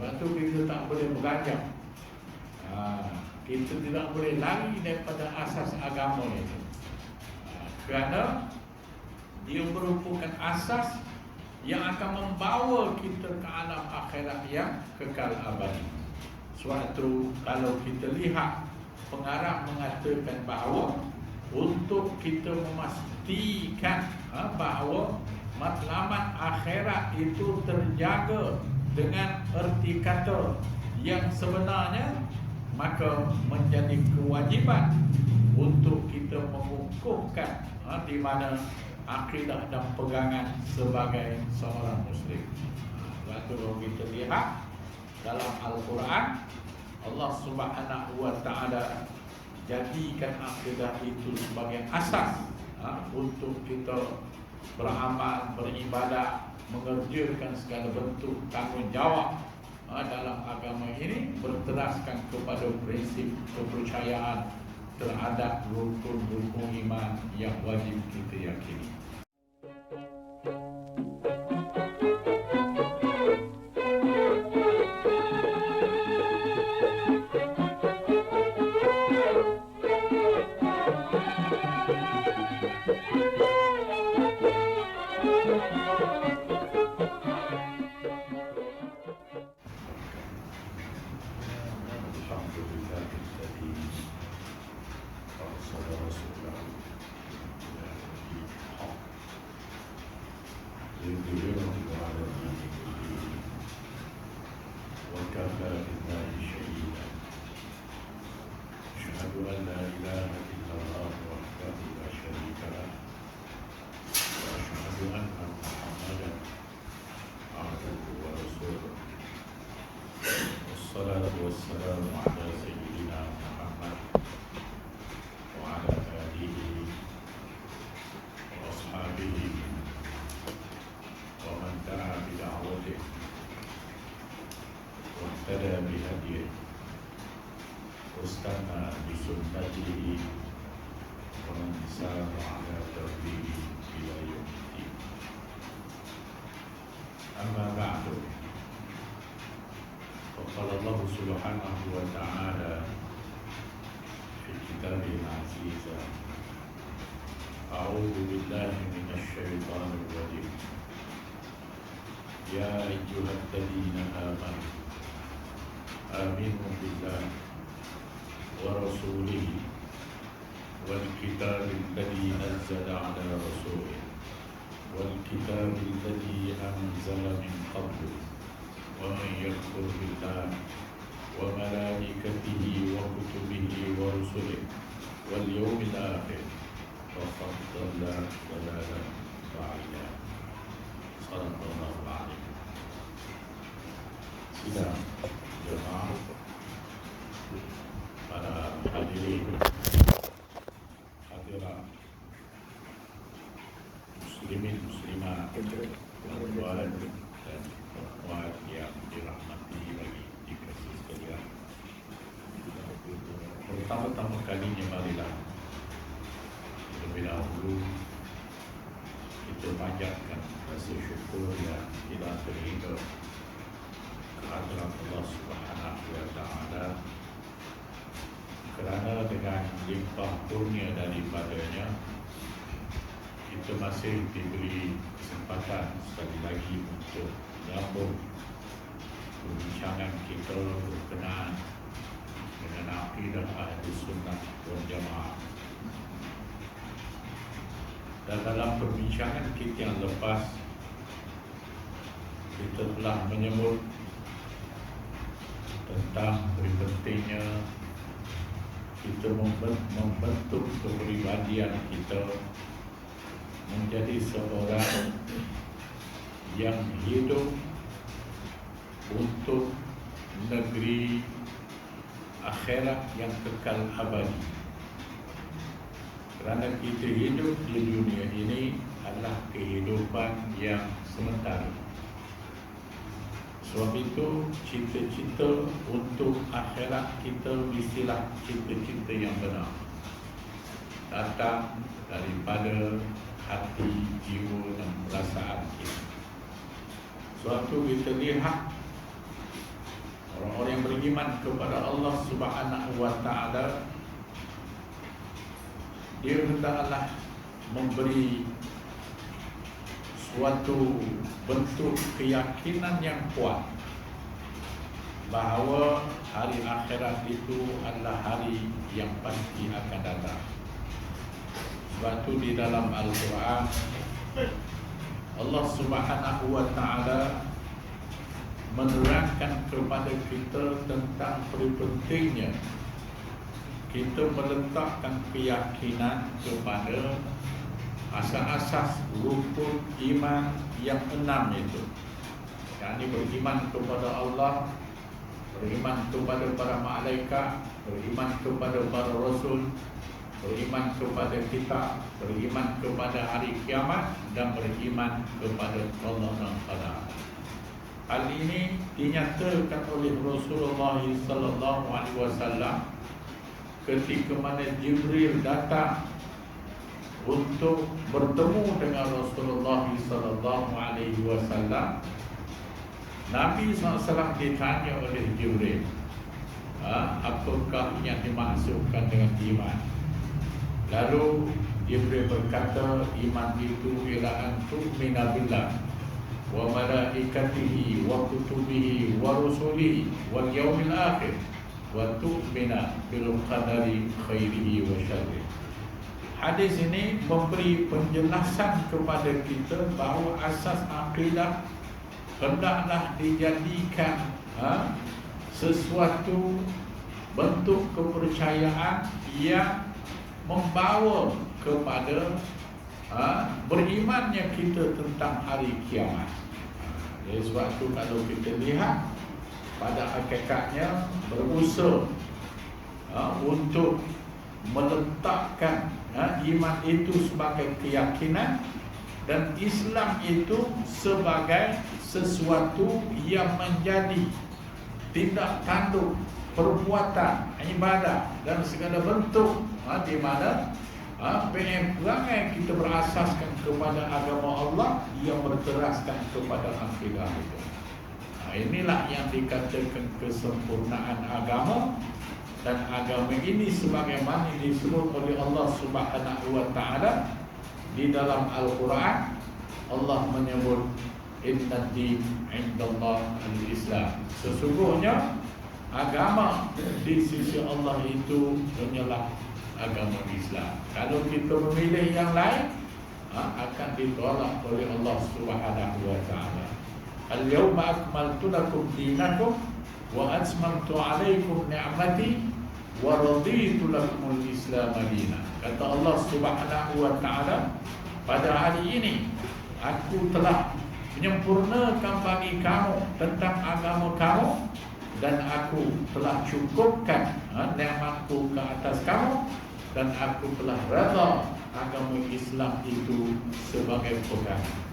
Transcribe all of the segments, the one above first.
Sebab tu kita tak boleh beranjak. Kita tidak boleh lari daripada asas agama ini. Kerana dia merupakan asas yang akan membawa kita ke alam akhirat yang kekal abadi. Suatu kalau kita lihat pengarang mengatakan bahawa untuk kita memastikan bahawa matlamat akhirat itu terjaga dengan erti kata yang sebenarnya, maka menjadi kewajipan untuk kita mengukuhkan di mana akidah dan pegangan sebagai seorang Muslim. Kalau kita lihat dalam Al-Quran, Allah Subhanahu wa Ta'ala jadikan akidah itu sebagai asas untuk kita beramal, beribadah, mengerjakan segala bentuk tanggungjawab dalam agama ini, berteraskan kepada prinsip kepercayaan terhadap rukun-rukun iman yang wajib kita yakini. Wassalamu ala sayyidina Muhammad wa ala alihi wa ashabihi wa man da'a bi da'watihi wa ihtada bi hadihi wa istana bi sunnatihi wa man sara ala darbihi ila yaumiddin. Amma ba'du. قال الله سبحانه وتعالى في كتابه العزيز: أعوذ بالله من الشيطان الرجيم يا أيها الذين آمنوا آمنوا بالله ورسوله والكتاب الذي نزل على رسوله والكتاب الذي أنزل من قبل ومن يكفر بالله وملائكته وكتبه ورسله واليوم الآخر فقد ضل ضلالا بعيدا. صدق الله العظيم. Sidang jemaah, para hadirin hadirat muslimin muslimat, tuan-tuan dan puan yang dirahmati bagi dikasih sekalian. Pertama-tama kalinya marilah terlebih dahulu kita panjatkan rasa syukur yang tidak terhingga kehadirat Allah Subhanahu wa Ta'ala, kerana dengan limpah kurnia daripadanya kita masih diberi kesempatan sekali lagi untuk menyambung perbincangan kita berkenaan dengan akidah Ahli Sunnah wal Jamaah. Dan dalam perbincangan kita yang lepas, kita telah menyebut tentang pentingnya kita membentuk kepribadian kita menjadi seorang yang hidup untuk negeri akhirat yang kekal abadi. Kerana kita hidup di dunia ini adalah kehidupan yang sementara. Sebab itu cita-cita untuk akhirat kita mestilah cita-cita yang benar, datang daripada hati, jiwa dan perasaan kita. Suatu kita lihat beriman kepada Allah Subhanahu wa taala, dia hendaklah memberi suatu bentuk keyakinan yang kuat bahawa hari akhirat itu adalah hari yang pasti akan datang. Sebab itu di dalam Al-Quran Allah Subhanahu wa taala menerangkan kepada kita tentang pentingnya kita meletakkan keyakinan kepada asas-asas rukun iman yang 6 itu. Yakni beriman kepada Allah, beriman kepada para malaikat, beriman kepada para rasul, beriman kepada kitab, beriman kepada hari kiamat, dan beriman kepada Allah dan pada hal ini dinyatakan oleh Rasulullah sallallahu alaihi wasallam ketika mana Jibril datang untuk bertemu dengan Rasulullah sallallahu alaihi wasallam. Nabi SAW ditanya oleh Jibril, apakah yang dimaksudkan dengan iman? Lalu Jibril berkata, iman itu ialah tu'mina billah wa malaikatihi wa kutubihi wa rusulihi wal yaumil akhir wa tu'mina bil qadari khairihi wa syarrihi. Hadis ini memberi penjelasan kepada kita bahawa asas akidah hendaklah dijadikan sesuatu bentuk kepercayaan yang membawa kepada berimannya kita tentang hari kiamat. Jadi sebab itu kalau kita lihat pada hakikatnya berusaha untuk meletakkan iman itu sebagai keyakinan dan Islam itu sebagai sesuatu yang menjadi tindak tanduk perbuatan ibadah dan segala bentuk di mana perangai kita berasaskan kepada agama Allah yang berteraskan kepada akidah itu. Inilah yang dikatakan kesempurnaan agama, dan agama ini sebagaimana disebut oleh Allah Subhanahu wa taala di dalam Al-Quran. Allah menyebut inna din indallah al-Islam. Sesungguhnya agama di sisi Allah itu hanyalah agama Islam. Kalau kita memilih yang lain, akan ditolak oleh Allah Subhanahu wa taala. Al-yawma akmaltu lakum dinakum wa atmamtu alaikum ni'mati wa raditu lakum al-Islam madina. Kata Allah Subhanahu wa taala, pada hari ini aku telah menyempurnakan bagi kamu tentang agama kamu, dan aku telah cukupkan nikmatku ke atas kamu, dan aku telah redha agama Islam itu sebagai pegangan.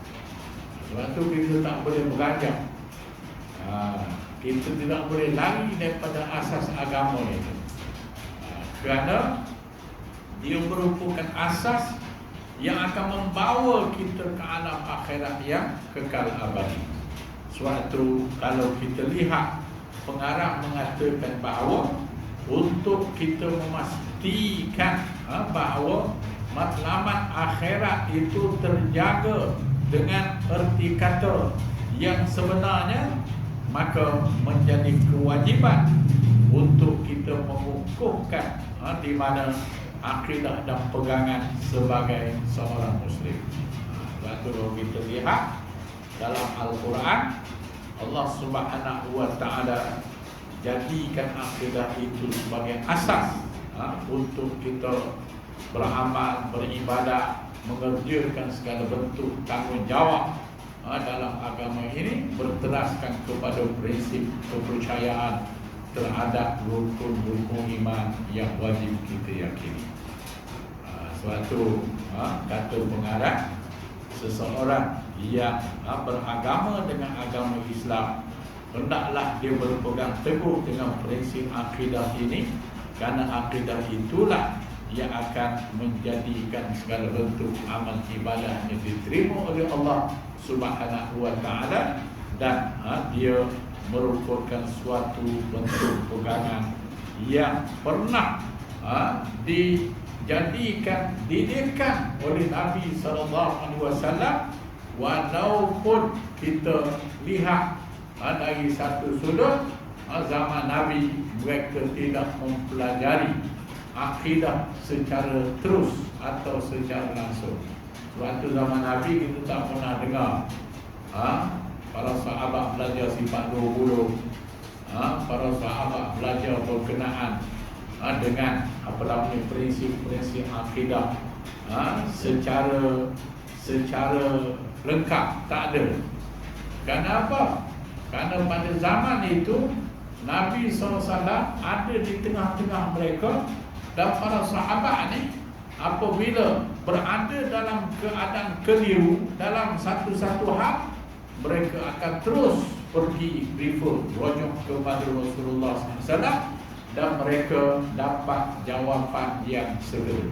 Sebab itu kita tak boleh beranjak, kita tidak boleh lari daripada asas agama itu, kerana dia merupakan asas yang akan membawa kita ke alam akhirat yang kekal abadi. Suatu kalau kita lihat pengarang mengatakan bahawa untuk kita memastikan bahawa matlamat akhirat itu terjaga dengan erti kata yang sebenarnya, maka menjadi kewajiban untuk kita mengukuhkan di mana akidah dan pegangan sebagai seorang Muslim. Kalau kita lihat dalam Al-Quran, Allah Subhanahu wa taala jadikan akidah itu sebagai asas untuk kita beramal, beribadah, mengerjakan segala bentuk tanggungjawab dalam agama ini, berteraskan kepada prinsip kepercayaan terhadap rukun-rukun iman yang wajib kita yakini. Suatu kata pengarang, seseorang yang beragama dengan agama Islam hendaklah dia berpegang teguh dengan prinsip akidah ini, kerana akidah itulah yang akan menjadikan segala bentuk amal ibadah yang diterima oleh Allah Subhanahu wa taala, dan dia merupakan suatu bentuk pegangan yang pernah didirikan oleh Nabi SAW. Walaupun kita lihat dari satu sudut, zaman Nabi mereka tidak mempelajari akidah secara terus atau secara langsung. Waktu zaman Nabi kita tak pernah dengar para sahabat belajar sifat 20, para sahabat belajar berkenaan dengan apa namanya prinsip-prinsip akidah secara lengkap, tak ada. Kenapa? Karena pada zaman itu Nabi SAW ada di tengah-tengah mereka, dan para sahabat ni apabila berada dalam keadaan keliru dalam satu-satu hal, mereka akan terus pergi rujuk kepada Rasulullah SAW, dan mereka dapat jawapan yang segera.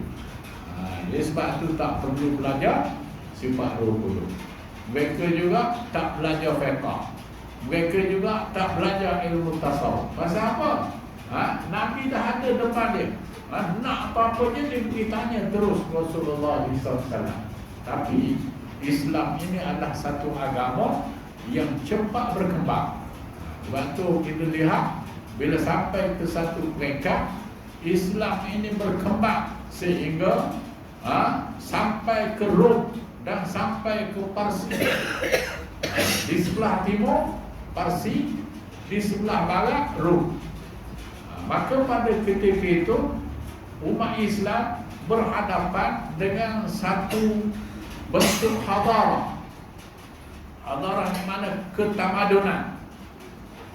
Jadi sebab itu tak perlu belajar sifat 20. Mereka juga tak belajar fiqh. Mereka juga tak belajar ilmu tasawuf. Pasal apa? Nabi dah ada depan dia. Nak apa-apa je dia pergi tanya terus Rasulullah SAW. Tapi Islam ini adalah satu agama yang cepat berkembang. Sebab tu kita lihat bila sampai ke satu peringkat, Islam ini berkembang sehingga sampai ke Rom dan sampai ke Parsi. Di sebelah timur Parsi, di sebelah barat Rom. Maka pada ketika itu umat Islam berhadapan dengan satu bentuk hadarah. Hadarah yang mana ketamadunan,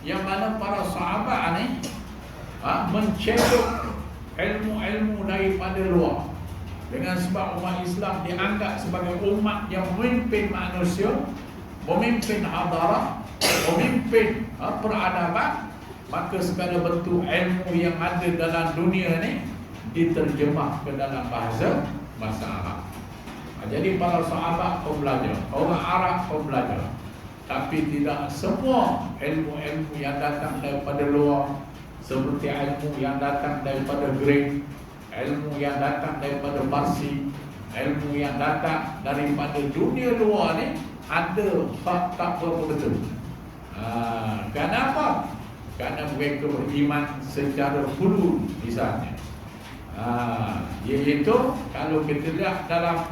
yang mana para sahabat ni mencedok ilmu-ilmu daripada luar. Dengan sebab umat Islam dianggap sebagai umat yang memimpin manusia, memimpin hadarah, memimpin peradaban, maka segala bentuk ilmu yang ada dalam dunia ni diterjemah ke dalam bahasa Arab. Jadi para sahabat pun belajar, orang Arab pun belajar. Tapi tidak semua ilmu-ilmu yang datang daripada luar, seperti ilmu yang datang daripada Greek, ilmu yang datang daripada Parsi, ilmu yang datang daripada dunia luar ni ada tak berapa betul. Kenapa? Kerana mereka beriman secara hulu misalnya. Iaitu kalau kita lihat dalam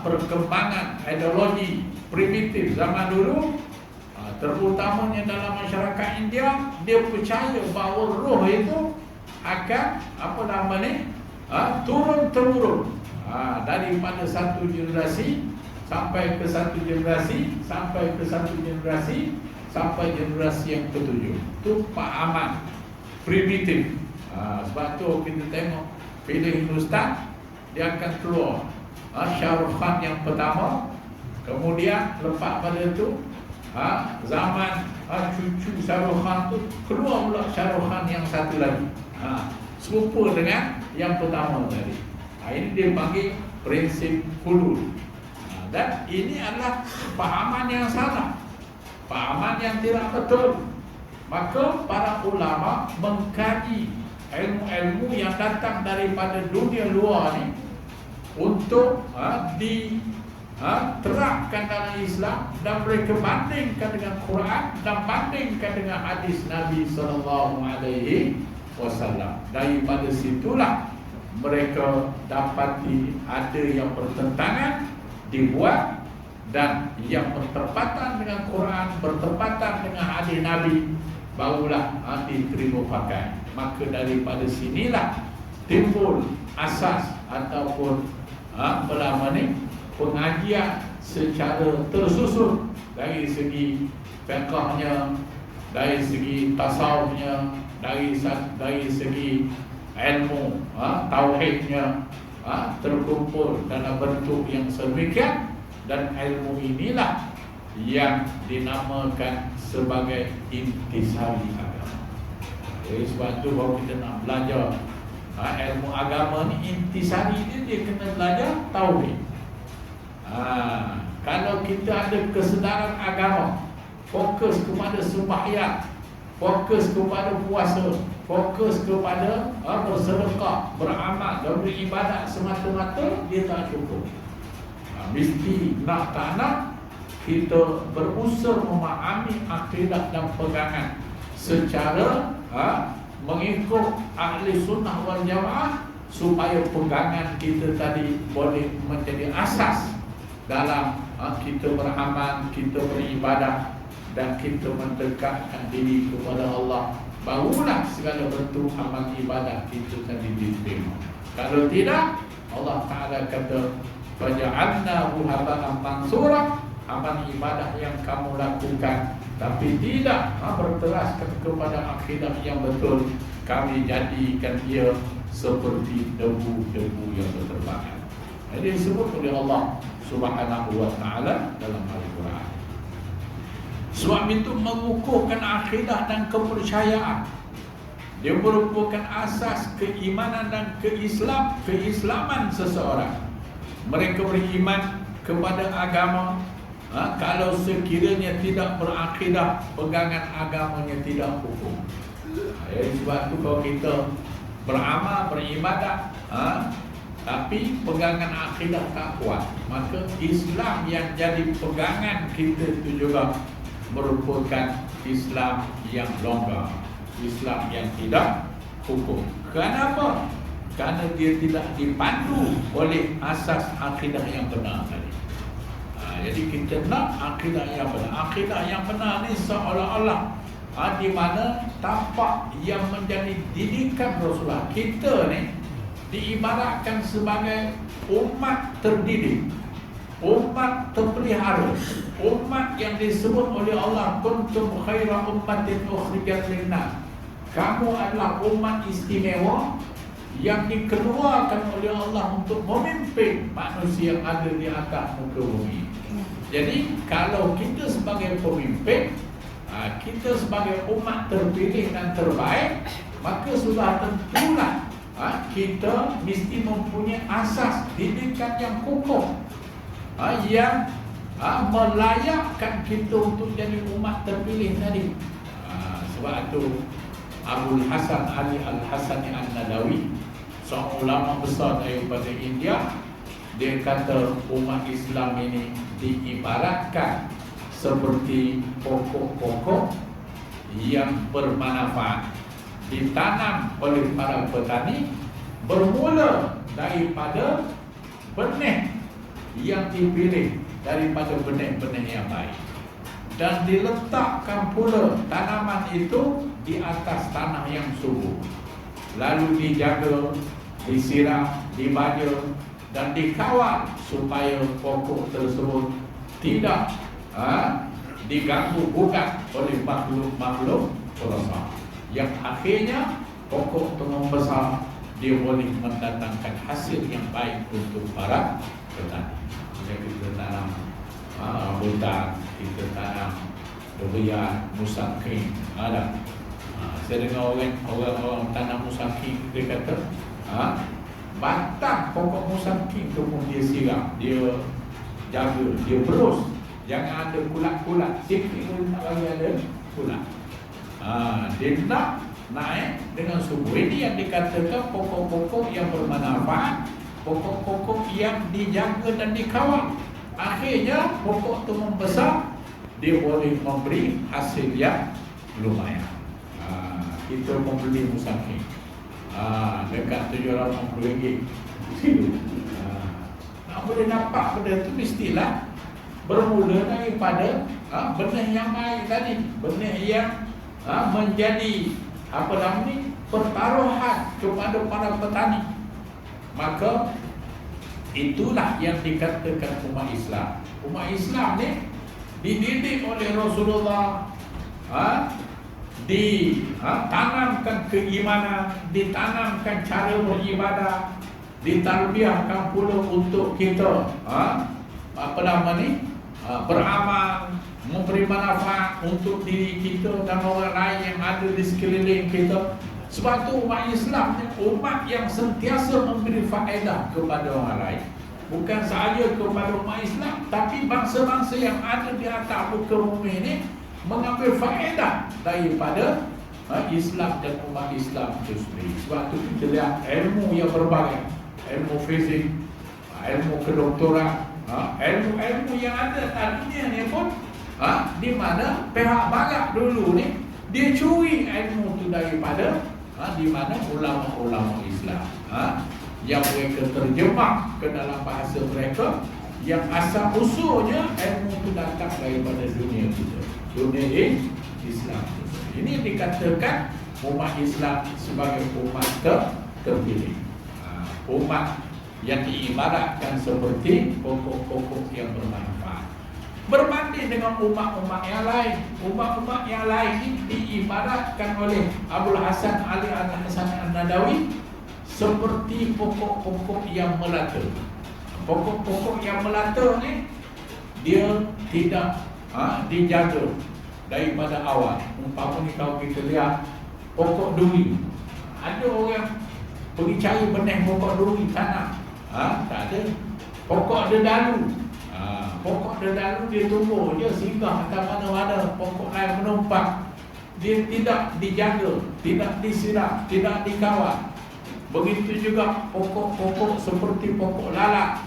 perkembangan ideologi primitif zaman dulu, terutamanya dalam masyarakat India, dia percaya bahawa roh itu akan turun-temurun daripada satu generasi sampai ke satu generasi, sampai ke satu generasi, sampai generasi yang ketujuh. Itu pahaman primitif. Sebab tu kita tengok filem Hindustan, dia akan keluar Shah Rukh Khan yang pertama, kemudian lepas pada itu zaman cucu Shah Rukh Khan tu keluar pula Shah Rukh Khan yang satu lagi, serupa dengan yang pertama tadi. Ini dia panggil prinsip hulul. Dan ini adalah pahaman yang salah, pahaman yang tidak betul. Maka para ulama mengkaji ilmu-ilmu yang datang daripada dunia luar ni untuk diterapkan dalam Islam, dan mereka bandingkan dengan Quran dan bandingkan dengan hadis Nabi SAW. Daripada situlah mereka dapati ada yang bertentangan dibuat, dan yang bertepatan dengan Quran, bertepatan dengan hadis Nabi, barulah diterima pakai. Maka daripada sinilah timbul asas ataupun pengajian secara tersusun dari segi fiqhnya, dari segi tasawufnya, dari segi ilmu tauhidnya, terkumpul dalam bentuk yang sedemikian. Dan ilmu inilah yang dinamakan sebagai intisari agama. Jadi sebab tu baru kita nak belajar ilmu agama ni, intisari dia kena belajar tauhid. Kalau kita ada kesedaran agama, fokus kepada sembahyang, fokus kepada puasa, fokus kepada bersedekah, beramal dan beribadat semata-mata, dia tak cukup. Mesti nak tak nak kita berusaha memahami akidah dan pegangan secara mengikut ahli sunnah wal jamaah, supaya pegangan kita tadi boleh menjadi asas dalam kita beramal, kita beribadah dan kita mendekatkan diri kepada Allah. Barulah segala bentuk amal ibadah kita tadi diterima. Kalau tidak, Allah Ta'ala kata faja'alnahu haba'an mansura, amal ibadah yang kamu lakukan tapi tidak berteras kepada akidah yang betul, kami jadikan ia seperti debu-debu yang berterbangan. Ini disebut oleh Allah Subhanahu wa Ta'ala dalam Al-Quran. Sebab itu mengukuhkan akidah dan kepercayaan, dia merupakan asas keimanan dan keislaman seseorang. Mereka beriman kepada agama, kalau sekiranya tidak berakidah, pegangan agamanya tidak hukum. Sebab itu kalau kita beramal, beribadah, tapi pegangan akidah tak kuat, maka Islam yang jadi pegangan kita itu juga merupakan Islam yang longgar, Islam yang tidak hukum. Kenapa? Kerana dia tidak dipandu oleh asas akidah yang benar tadi. Jadi kita nak akidah yang benar. Akidah yang benar ni seolah-olah di mana tapak yang menjadi didikan Rasulullah. Kita ni diibaratkan sebagai umat terdidik, umat terpelihara, umat yang disebut oleh Allah kuntum khaira ummatin ukhrijat linnas. Kamu adalah umat istimewa yang dikeluarkan oleh Allah untuk memimpin manusia yang ada di atas muka bumi. Jadi kalau kita sebagai pemimpin, kita sebagai umat terpilih dan terbaik, maka sudah tentulah kita mesti mempunyai asas didikan yang kukuh, yang melayakkan kita untuk jadi umat terpilih tadi. Sebab itu Abul Hasan Ali Al-Hasani An-Nadawi, seorang ulama besar daripada India, dia kata umat Islam ini diibaratkan seperti pokok-pokok yang bermanfaat, ditanam oleh para petani, bermula daripada benih yang dipilih daripada benih-benih yang baik, dan diletakkan pula tanaman itu di atas tanah yang subur, lalu dijaga, disiram, dibaja dan dikawal supaya pokok tersebut tidak diganggu gugat oleh makhluk-makhluk perosak, yang akhirnya pokok itu membesar, dia boleh mendatangkan hasil yang baik untuk para petani. Jadi kita tanam rambutan, kita tanam durian, musangking, ada. Saya dengar orang tanam musangking, dia kata batang pokok musangking tu pun dia siram, dia jaga, dia berus, jangan ada kulat-kulat, sikit pun tak bagi ada kulat. Dia nak naik dengan subur. Ini yang dikatakan pokok-pokok yang bermanfaat, pokok-pokok yang dijaga dan dikawal. Akhirnya pokok itu membesar, dia boleh memberi hasil yang lumayan. Kita membeli musangking dekat RM750. Nak boleh nampak benda itu mestilah bermula daripada benih yang baik tadi, benih yang menjadi pertaruhan kepada para petani. Maka itulah yang dikatakan umat Islam. Umat Islam ni dididik oleh Rasulullah, ditanamkan keimanan, ditanamkan cara beribadah, ditarbiahkan pula untuk kita beramal, memberi manfaat untuk diri kita dan orang lain yang ada di sekeliling kita. Sebab tu umat Islam ni umat yang sentiasa memberi faedah kepada orang lain. Bukan sahaja kepada umat Islam, tapi bangsa-bangsa yang ada di atas muka bumi ini mengambil faedah daripada Islam dan umat Islam itu sendiri. Sebab tu kita lihat ilmu yang berbagai, ilmu fizik, ilmu kedoktoran, ilmu-ilmu yang ada tadinya ni pun di mana pihak barat dulu ni dia curi ilmu tu daripada di mana ulama-ulama Islam yang mereka terjemah ke dalam bahasa mereka, yang asal usulnya ilmu itu datang daripada dunia kita, dunia Islam. Ini dikatakan umat Islam sebagai umat terpilih, umat yang diibaratkan seperti pokok-pokok yang bermanfaat. Berbanding dengan umat-umat yang lain, umat-umat yang lain ini diibaratkan oleh Abdul Hasan Ali Al-Hasan An-Nadawi seperti pokok-pokok yang melata. Pokok-pokok yang melata ni dia tidak dijaga daripada awal. Umpama ni kalau kita lihat pokok duri, ada orang pergi cari benih pokok duri tanam, tak ada. Pokok dedalu, pokok dedalu dia tumbuh, dia singgah ke mana-mana, pokok lain menumpak. Dia tidak dijaga, tidak disiram, tidak dikawal. Begitu juga pokok-pokok seperti pokok lalak.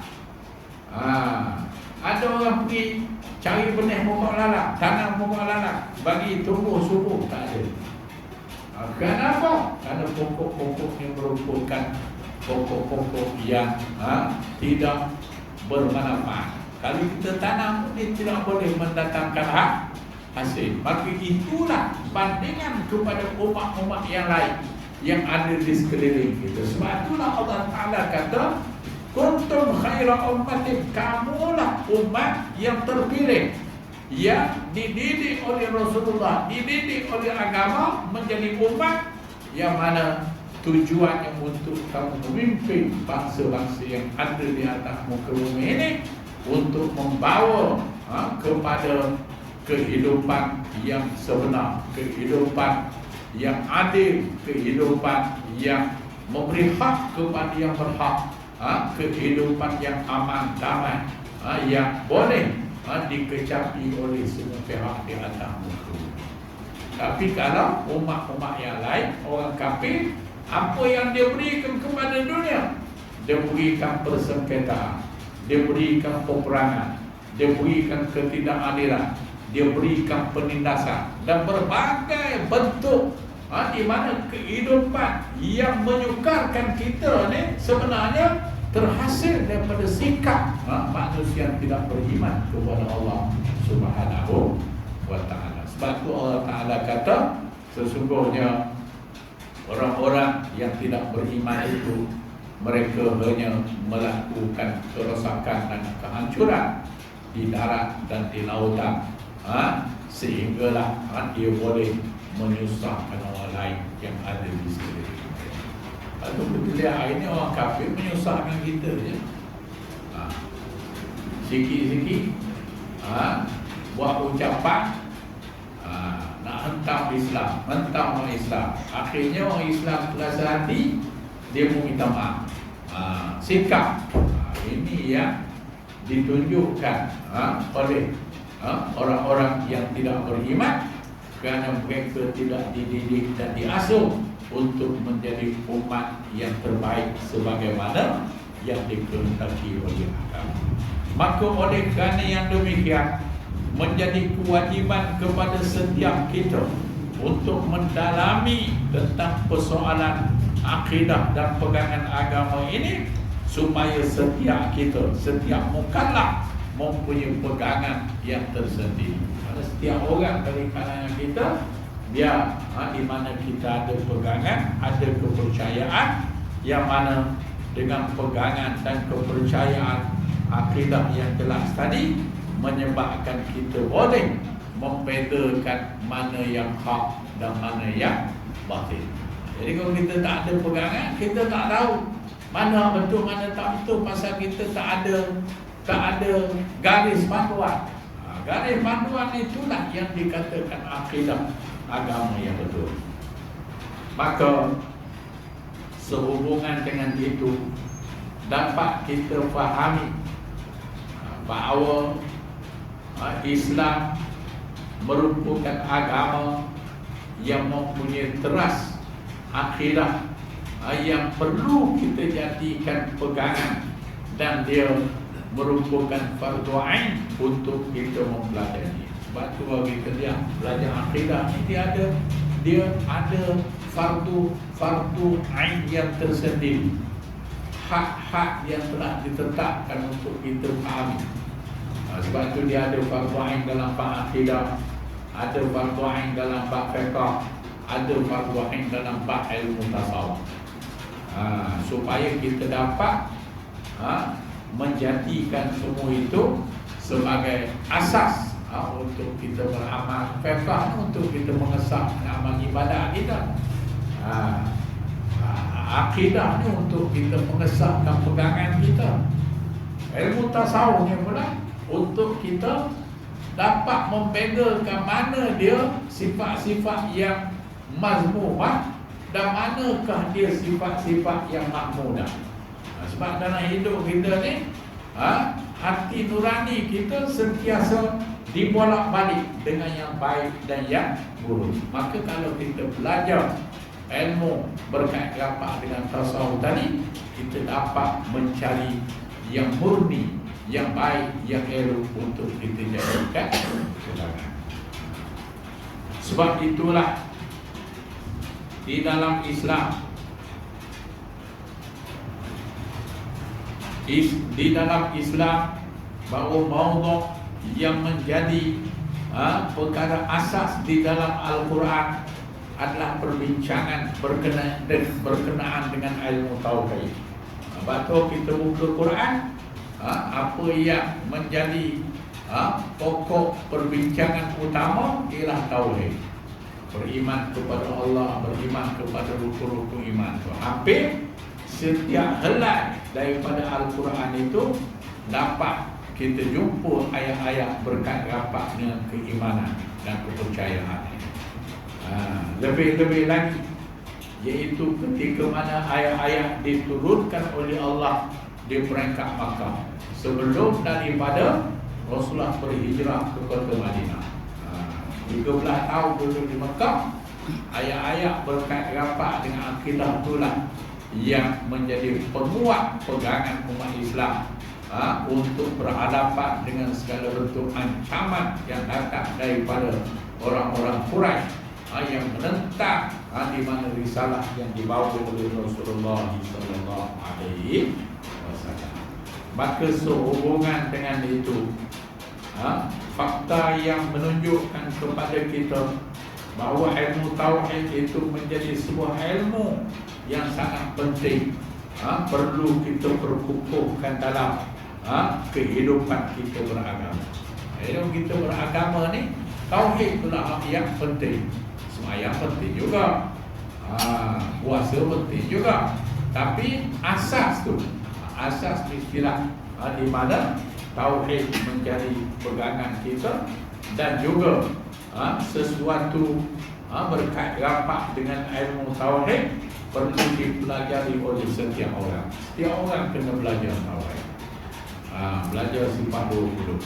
Ada orang pergi cari benih pokok lalak, tanam pokok lalak, bagi tumbuh subur, tak ada. Kenapa? Kerana pokok-pokok yang merupakan pokok-pokok yang tidak bermanfaat. Kalau kita tanam, dia tidak boleh mendatangkan hasil. Maka itulah bandingan kepada umat-umat yang lain yang ada di sekeliling kita. Sebab itulah Allah Ta'ala kata, kuntum khaira ummatin, kamulah umat yang terpilih, yang dididik oleh Rasulullah, dididik oleh agama, menjadi umat yang mana tujuannya untuk kamu memimpin bangsa-bangsa yang ada di atas muka bumi ini, untuk membawa kepada kehidupan yang sebenar, kehidupan yang adil, kehidupan yang memberi hak kepada yang berhak, kehidupan yang aman, damai, yang boleh dikecapi oleh semua pihak di atas muka. Tapi kalau umat-umat yang lain, orang kafir, apa yang dia berikan kepada dunia? Dia berikan persengketaan, dia berikan peperangan, dia berikan ketidakadilan, dia berikan penindasan dan berbagai bentuk di mana kehidupan yang menyukarkan kita ni sebenarnya terhasil daripada sikap manusia yang tidak beriman kepada Allah Subhanahu wa Ta'ala. Sebab tu Allah Ta'ala kata, sesungguhnya orang-orang yang tidak beriman itu mereka hanya melakukan kerosakan dan kehancuran di darat dan di lautan, sehinggalah dia boleh menyusahkan orang lain yang ada di sekeliling. Lalu kita lihat hari ini orang kafir menyusahkan kita je, sikit-sikit buat ucapan, nak hentam Islam, hentam orang Islam. Akhirnya orang Islam rasa hati, dia pun minta maaf. Sikap ini yang ditunjukkan oleh orang-orang yang tidak beriman, kerana mereka tidak dididik dan diasuh untuk menjadi umat yang terbaik sebagaimana yang dikehendaki oleh agama. Maka oleh kerana yang demikian, menjadi kewajiban kepada setiap kita untuk mendalami tentang persoalan akidah dan pegangan agama ini, supaya setiap kita, setiap mukallaf mempunyai pegangan yang tersendiri. Karena setiap orang dari kalangan kita, dia di mana kita ada pegangan, ada kepercayaan, yang mana dengan pegangan dan kepercayaan akidah yang jelas tadi menyebabkan kita boleh membedakan mana yang hak dan mana yang batil. Jadi kalau kita tak ada pegangan, kita tak tahu mana betul mana tak betul, pasal kita tak ada garis panduan. Garis panduan itulah yang dikatakan akidah agama yang betul. Maka sehubungan dengan itu, dapat kita fahami bahawa Islam merupakan agama yang mempunyai teras akidah yang perlu kita jadikan pegangan, dan dia merupakan fardu ain untuk kita mempelajari. Sebab tu bagi kita yang belajar akidah ni dia ada fardu ain yang tersendiri, hak-hak yang telah ditetapkan untuk kita fahami. Sebab tu dia ada fardu ain dalam bab akidah, ada fardu ain dalam bab fiqh, ada fardu ain dalam bab ilmu tasawuf. Supaya kita dapat menjadikan semua itu sebagai asas untuk kita beramal. Fiqh untuk kita mengesahkan amal ibadah kita. Akidah ni untuk kita mengesahkan pegangan kita. Ilmu tasawuf ni pula untuk kita dapat membedakan mana dia sifat-sifat yang mazmumah dan manakah dia sifat-sifat yang mahmudah. Sebab dalam hidup kita ni hati nurani kita sentiasa dibolak-balik dengan yang baik dan yang buruk. Maka kalau kita belajar ilmu berkait rapat dengan tasawuf tadi, kita dapat mencari yang murni, yang baik, yang elok untuk kita jadikan pegangan. Sebab itulah di dalam Islam, bahawa maudhu' yang menjadi perkara asas di dalam Al-Quran adalah perbincangan berkenaan dengan ilmu tauhid. Sebab tu kita buka Quran, apa yang menjadi pokok perbincangan utama ialah tauhid. Beriman kepada Allah, beriman kepada rukun-rukun iman. Hampir setiap helai daripada Al-Quran itu dapat kita jumpa ayat-ayat berkait rapat dengan keimanan dan kepercayaan. Lebih-lebih lagi, iaitu ketika mana ayat-ayat diturunkan oleh Allah di peringkat Makkah sebelum daripada Rasulullah berhijrah ke kota Madinah. 13 tahun duduk di Makkah, ayat-ayat berkait rapat dengan akidah itulah yang menjadi penguat pegangan umat Islam untuk berhadapan dengan segala bentuk ancaman yang datang daripada orang-orang Quraisy yang menentang di mana risalah yang dibawa oleh Rasulullah sallallahu alaihi wasallam. Maka sehubungan dengan itu, fakta yang menunjukkan kepada kita bahawa ilmu tauhid itu menjadi sebuah ilmu yang sangat penting, perlu kita perkukuhkan dalam kehidupan kita beragama. Hidup kita beragama ni, tauhid itulah yang penting. Sembahyang penting juga, puasa penting juga. Tapi asas tu, asas istilah di mana tauhid menjadi pegangan kita, dan juga sesuatu berkait rapat dengan ilmu tauhid perlu dipelajari oleh setiap orang. Setiap orang kena belajar tauhid, belajar sifat 20.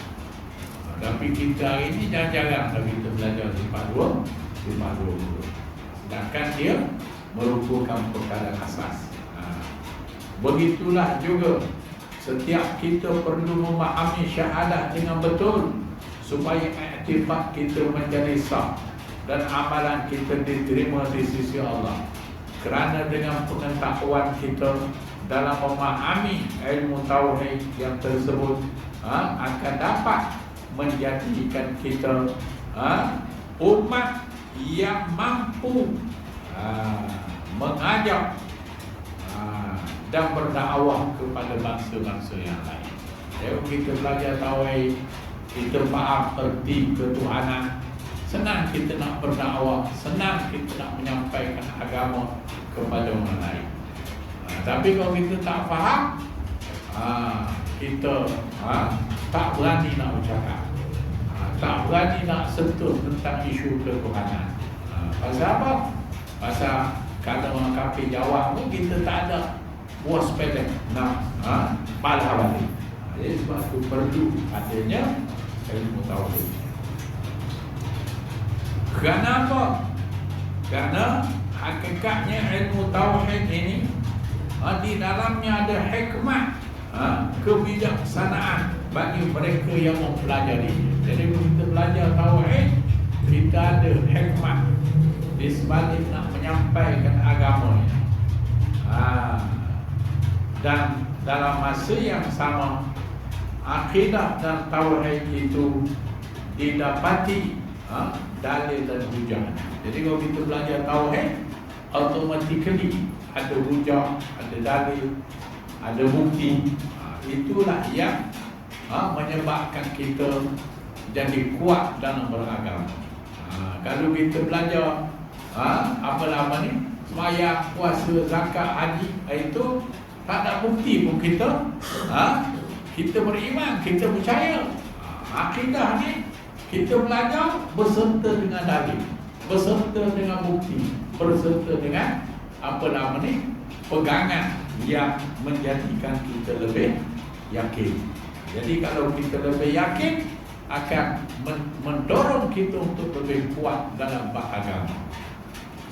Tapi kita hari ini jarang-jarang kita belajar sifat 20. Sedangkan dia merupakan perkara asas. Begitulah juga setiap kita perlu memahami syahadat dengan betul supaya iktifak kita menjadi sah dan amalan kita diterima di sisi Allah. Kerana dengan pengetahuan kita dalam memahami ilmu tauhid yang tersebut akan dapat menjadikan kita umat yang mampu mengajak dan berdakwah kepada bangsa-bangsa yang lain. Kalau kita belajar tauhid, kita faham erti ketuhanan, senang kita nak berdakwah, senang kita nak menyampaikan agama kepada orang lain. Tapi kalau kita tak faham, kita tak berani nak bercakap, tak berani nak sentuh tentang isu ketuhanan. Pasal apa? Pasal kalau orang kafir jawab pun kita tak ada puas pedek nak balas balik. Jadi sebab itu perlu adanya ilmu tauhid. Kenapa? Kerana hakikatnya ilmu tauhid ini di dalamnya ada hikmah, kebijaksanaan bagi mereka yang mempelajari. Jadi bila kita belajar tauhid, kita ada hikmah di sebalik nak menyampaikan agama ini. Dan dalam masa yang sama, akidah dan tauhid itu didapati dalil dan hujah. Jadi kalau kita belajar tauhid, automatically ada hujah, ada dalil, ada bukti. Itulah yang menyebabkan kita jadi kuat dalam beragama. Kalau kita belajar sembahyang, puasa, zakat, haji, itu tak ada bukti pun kita beriman, kita percaya. Akidah ni kita belajar berserta dengan dalil, berserta dengan bukti, berserta dengan pegangan yang menjadikan kita lebih yakin. Jadi kalau kita lebih yakin, akan mendorong kita untuk lebih kuat dalam beragama.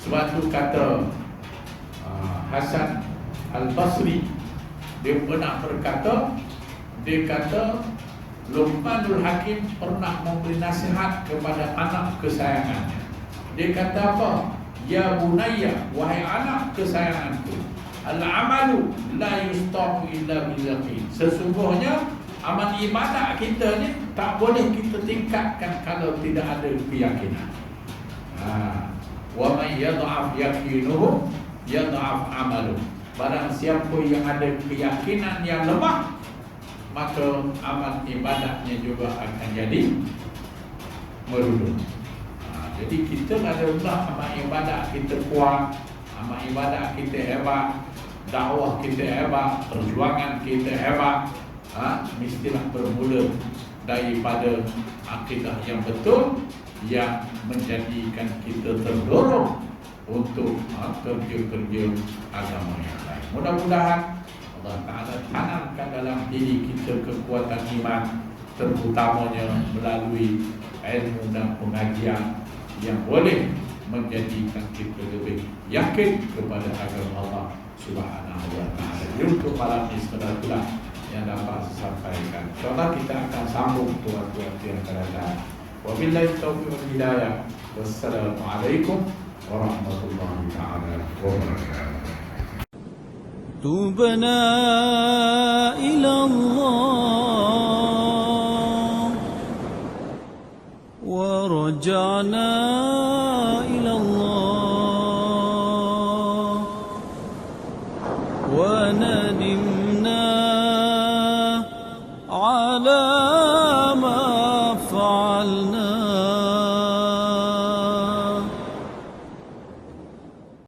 Sebab tu kata Hasan Al-Basri, dia pernah berkata, dia kata Luqmanul Hakim pernah memberi nasihat kepada anak kesayangannya. Dia kata apa? Ya bunayya, wahai anak kesayanganku, al-amalu la yustaqu illa bil yaqin. Sesungguhnya amal ibadat kita ni tak boleh kita tingkatkan kalau tidak ada keyakinan. Wa man yad'af yaqinuhu yad'af amaluhu. Barang siapa yang ada keyakinan yang lemah, maka amal ibadatnya juga akan jadi merunut. Jadi kita ada amal ibadat kita kuat, amal ibadat kita hebat, dakwah kita hebat, perjuangan kita hebat, mestilah bermula daripada akidah yang betul yang menjadikan kita terdorong untuk kerja-kerja agama yang lain. Mudah-mudahan Allah Ta'ala tanamkan dalam diri kita kekuatan iman, terutamanya melalui ilmu dan pengajian yang boleh menjadikan kita lebih yakin kepada agama Allah Subhanahu wa Ta'ala. Untuk malam ini saudara yang dapat saya sampaikan. InsyaAllah kita akan sambung tuan-tuan yang akan datang. Wabillahi taufiq wal hidayah. Wassalamualaikum warahmatullahi ta'ala wabarakatuh. تبنا إلى الله ورجعنا إلى الله وندمنا على ما فعلنا